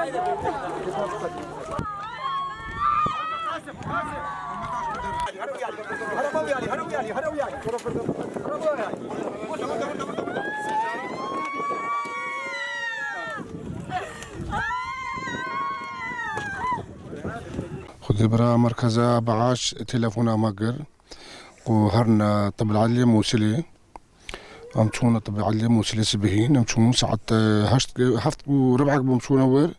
خذ برا مركزة بعاش تلفونا مقر وهرنا طب العلي موسلي أمشونا طب العلي موسلي سبهين أمشون ساعة هفت وربعك بمشونا ور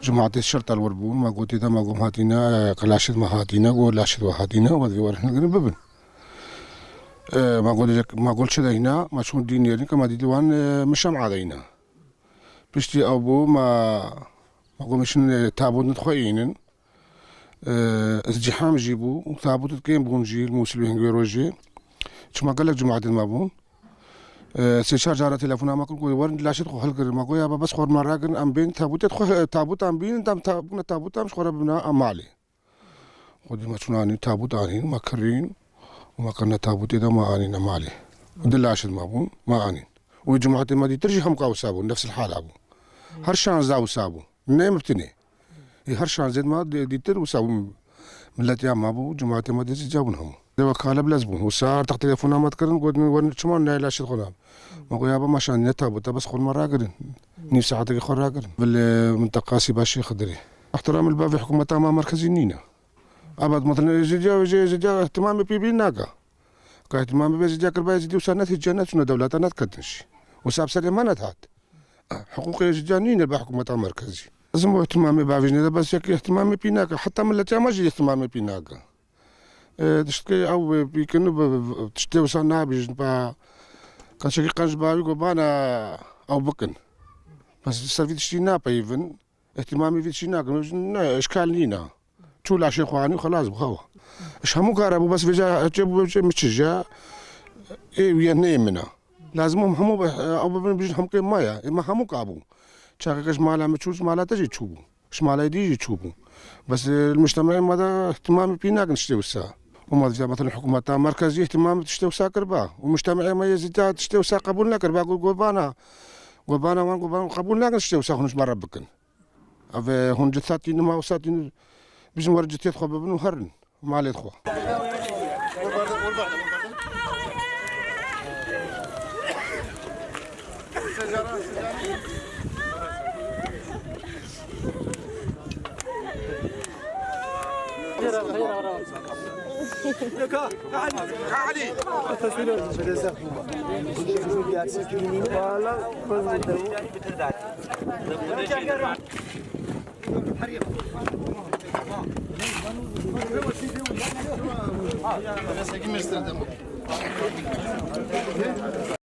جماعة الشرطة الوربون ما قلت إذا ما قوم هاتينا قلاشد ما هاتينا قلاشد وهاتينا وذي ورحنا ببن ما قلت هنا ما شون دين يعني كما ديوان مش علينا بشتي أبو ما قومشن تابوت نتخيين ازدحام جيبو وثابوت كيم بونجي الموسل بهنجي روجي شما قال لك جماعة المابون سيشار جارة تلفونا ما كل ورن لاشد خو هلكر ما يا بس خور مراكن ام بين تابوت ام بين تابوت ام شخور بنا ام مالي خدي ما شناني تابوت انين ما كرين وما كنا تابوت اذا ما انين مالي ودل لاشد مابون ما انين وجماعة ما دي ترجي هم قاو سابو نفس الحال ابو هرشان زاو سابو نيم بتني هرشان زيد ما ديتر وساو ملاتي عم ابو جماعة ما دي جاونهم وكالة بلازبون وصار تحت تليفونا ما تكرن قد ورن شمال نايل شد خلاب ما قوي ابا ما شان نتابوت بس خل مرة قرن نيف ساعتك خل راقرن بالمنطقة سيباشي خضري احترام الباب في حكومة ما مركزي نينا ابد مثلا جا اهتمام بي ناقة كاهتمام بي جا كرباي زدي وسنات الجنات شنو دولتنا تكدش وساب سري ما نتهات حقوقي جانين بحكومة مركزي لازم اهتمامي بعفجني بس يك اهتمامي بيناك حتى من لا ما جي اهتمامي بيناك تشتكي او بيكنو تشتي وصلنا بجنبا كان شكي قنج باوي بانا او بكن بس سرفيت تشتينا بايفن اهتمامي في تشتينا اشكال لينا تشول عشان خواني وخلاص بخوا اش همو كهربوا بس فيجا مش جا ايه ويا منا لازم همو او بيجن هم كي مايا ما همو كابو شاكش مالا متشوز مالا تجي تشوبو اش مالا يجي تشوبو بس المجتمع ماذا اهتمامي بيناك نشتي وسا وما مثلا حكومة مركزية اهتمام تشتي وسا كربا ومجتمعي ما يزيد تشتي وسا قبولنا كربا قبانا وان قبولنا نشتي وسا هنش مرة بكن افي هون جثاتين ما وساتين بيجن ورا جثيت خو ببنو هرن ما عليه خو